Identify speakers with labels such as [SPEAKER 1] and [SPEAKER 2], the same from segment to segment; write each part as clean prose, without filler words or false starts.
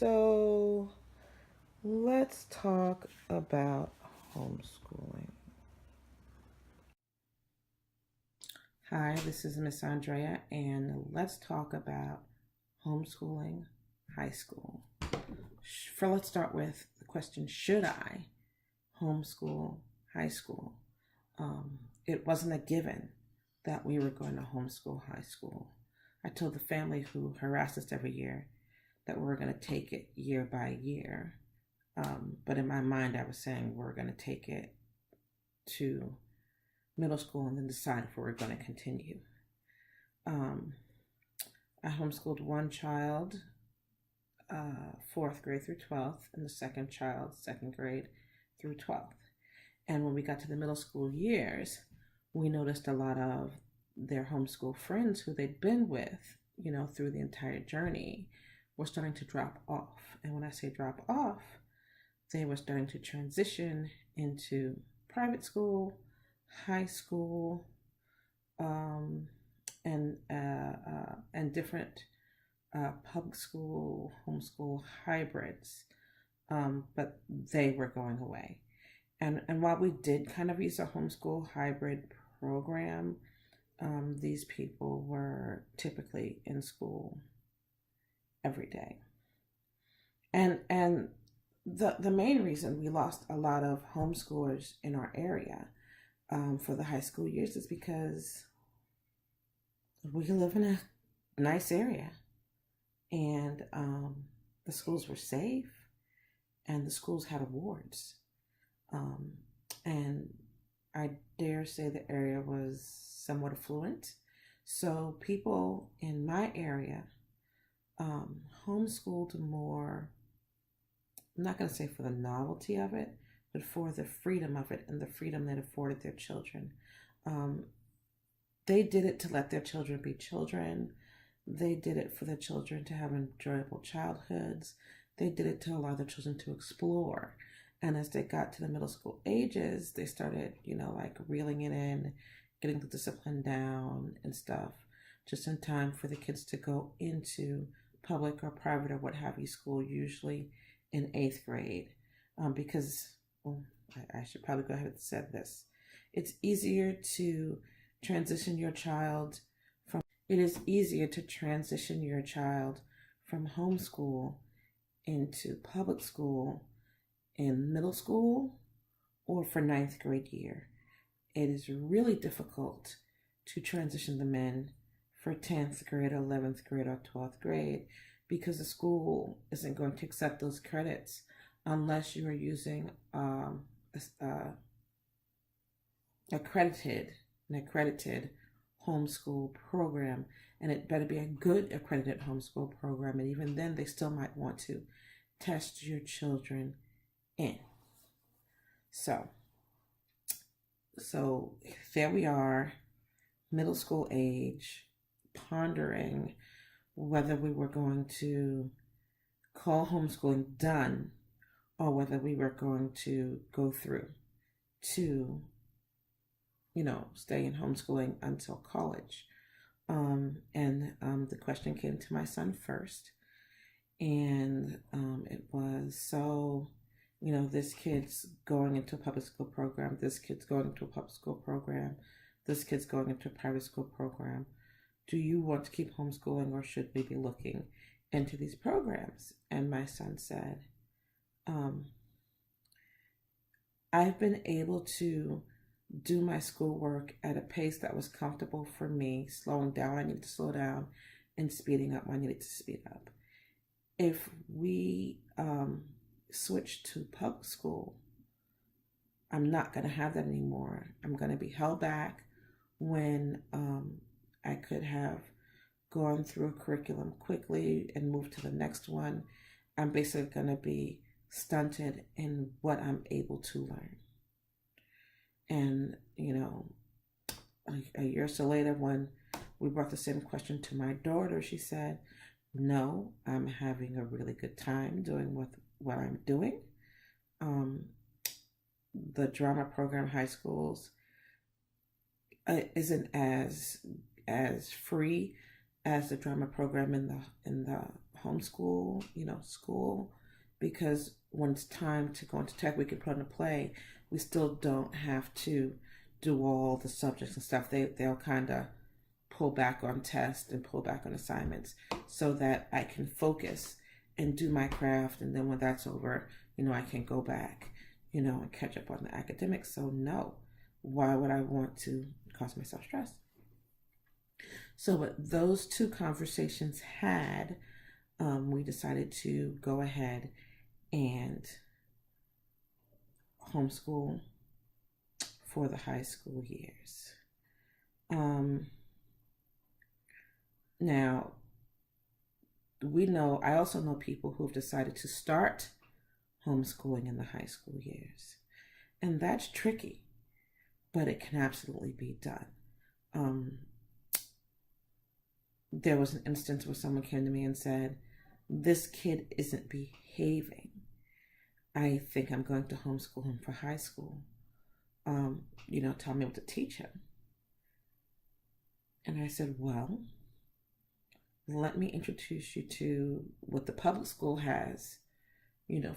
[SPEAKER 1] So let's talk about homeschooling. Hi, this is Miss Andrea, and let's talk about homeschooling high school. Let's start with the question: should I homeschool high school? It wasn't a given that we were going to homeschool high school. I told the family who harassed us every year that we were going to take it year by year. But in my mind, I was saying we're going to take it to middle school and then decide if we were going to continue. Um, I homeschooled one child, fourth grade through 12th, and the second child, second grade through 12th. And when we got to the middle school years, we noticed a lot of their homeschool friends who they'd been with, through the entire journey were starting to drop off. And when I say drop off, they were starting to transition into private school, high school, and different public school, homeschool hybrids. But they were going away. And while we did kind of use a homeschool hybrid program, these people were typically in school every day. And the main reason we lost a lot of homeschoolers in our area for the high school years is because we live in a nice area, and the schools were safe, and the schools had awards, and I dare say the area was somewhat affluent. So people in my area homeschooled more. I'm not going to say for the novelty of it, but for the freedom of it and the freedom that afforded their children. They did it to let their children be children. They did it for their children to have enjoyable childhoods. They did it to allow their children to explore. And as they got to the middle school ages, they started, like reeling it in, getting the discipline down and stuff, just in time for the kids to go into public or private or what have you school, usually in eighth grade. Because, I should probably go ahead and say this. It's easier to transition your child it is easier to transition your child from homeschool into public school in middle school or for ninth grade year. It is really difficult to transition them in for 10th grade, 11th grade, or 12th grade because the school isn't going to accept those credits unless you are using an accredited homeschool program, and it better be a good accredited homeschool program. And even then, they still might want to test your children in. So there we are, middle school age, pondering whether we were going to call homeschooling done or whether we were going to go through to stay in homeschooling until college. The question came to my son first, and it was, so this kid's going into a public school program, this kid's going into a public school program, this kid's going into a private school program. Do you want to keep homeschooling, or should we be looking into these programs? And my son said, I've been able to do my schoolwork at a pace that was comfortable for me. Slowing down, I needed to slow down, and speeding up, I needed to speed up. If we switch to public school, I'm not going to have that anymore. I'm going to be held back when I could have gone through a curriculum quickly and moved to the next one. I'm basically going to be stunted in what I'm able to learn. And, a year or so later, when we brought the same question to my daughter, she said, no, I'm having a really good time doing what I'm doing. The drama program, high schools, isn't as free as the drama program in the homeschool, school, because when it's time to go into tech, we can put on a play. We still don't have to do all the subjects and stuff. They'll kind of pull back on tests and pull back on assignments so that I can focus and do my craft. And then when that's over, I can go back, and catch up on the academics. So no, why would I want to cause myself stress? So with those two conversations had, we decided to go ahead and homeschool for the high school years. Now, I also know people who've decided to start homeschooling in the high school years. And that's tricky, but it can absolutely be done. There was an instance where someone came to me and said, this kid isn't behaving. I think I'm going to homeschool him for high school. Tell me what to teach him. And I said, well, let me introduce you to what the public school has,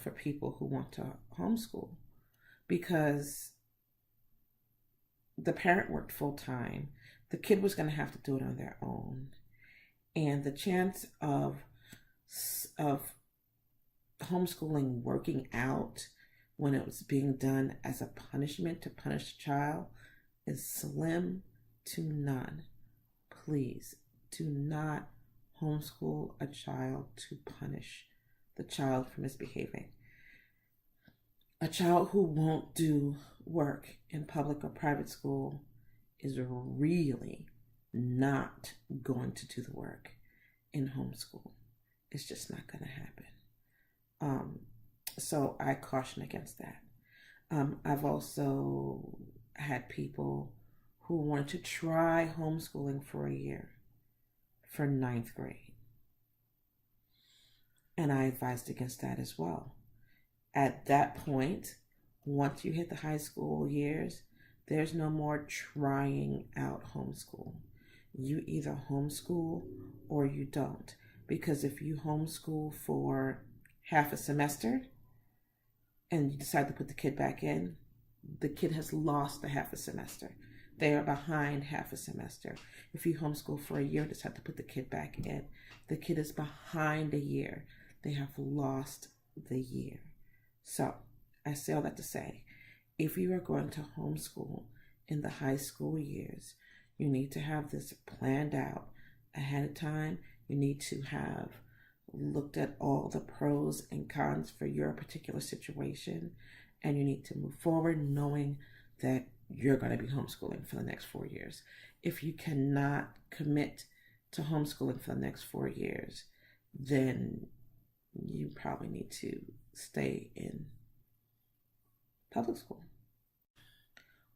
[SPEAKER 1] for people who want to homeschool. Because the parent worked full time. The kid was going to have to do it on their own. And the chance of homeschooling working out when it was being done as a punishment to punish the child is slim to none. Please do not homeschool a child to punish the child for misbehaving. A child who won't do work in public or private school is really not going to do the work in homeschool. It's just not going to happen. So I caution against that. I've also had people who wanted to try homeschooling for a year for 9th grade. And I advised against that as well. At that point, once you hit the high school years, there's no more trying out homeschool. You either homeschool or you don't. Because if you homeschool for half a semester and you decide to put the kid back in, the kid has lost the half a semester. They are behind half a semester. If you homeschool for a year and decide to put the kid back in, the kid is behind a year. They have lost the year. So I say all that to say, if you are going to homeschool in the high school years, you need to have this planned out ahead of time. You need to have looked at all the pros and cons for your particular situation, and you need to move forward knowing that you're going to be homeschooling for the next 4 years. If you cannot commit to homeschooling for the next 4 years, then you probably need to stay in public school.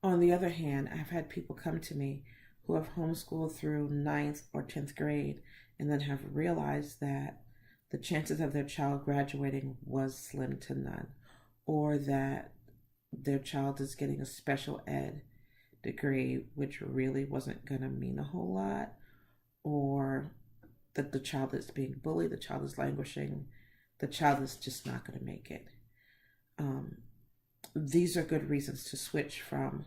[SPEAKER 1] On the other hand, I've had people come to me who have homeschooled through 9th or 10th grade and then have realized that the chances of their child graduating was slim to none, or that their child is getting a special ed degree, which really wasn't going to mean a whole lot, or that the child is being bullied, the child is languishing, the child is just not going to make it. These are good reasons to switch from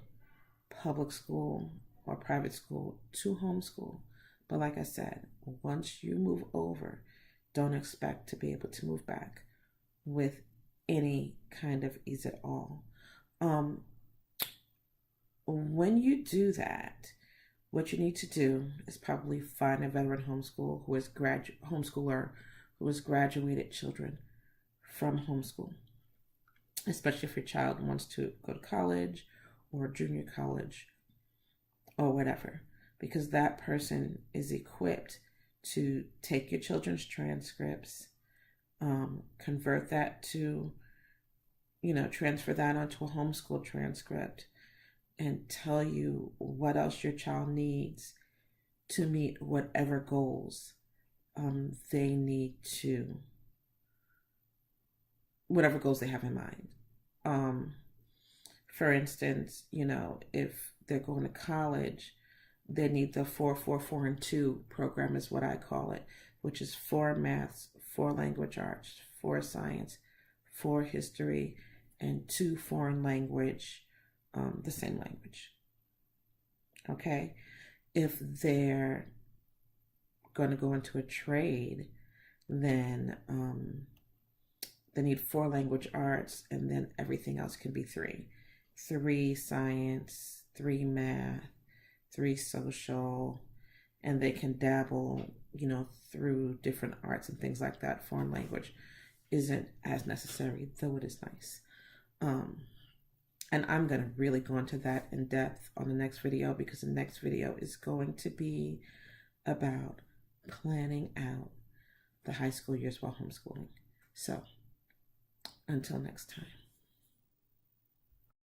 [SPEAKER 1] public school or private school to homeschool. But like I said, once you move over, don't expect to be able to move back with any kind of ease at all. When you do that, what you need to do is probably find a veteran homeschooler who has graduated children from homeschool, especially if your child wants to go to college or junior college or whatever, because that person is equipped to take your children's transcripts, convert that to, transfer that onto a homeschool transcript, and tell you what else your child needs to meet whatever goals they need to, whatever goals they have in mind. For instance, if they're going to college, they need the 4-4-4 and 2 program is what I call it, which is 4 maths, 4 language arts, 4 science, 4 history, and 2 foreign language, the same language. Okay? If they're going to go into a trade, then they need 4 language arts, and then everything else can be 3. 3 science, 3 math, 3 social, and they can dabble, through different arts and things like that. Foreign language isn't as necessary, though it is nice. And I'm going to really go into that in depth on the next video, because the next video is going to be about planning out the high school years while homeschooling. So, until next time.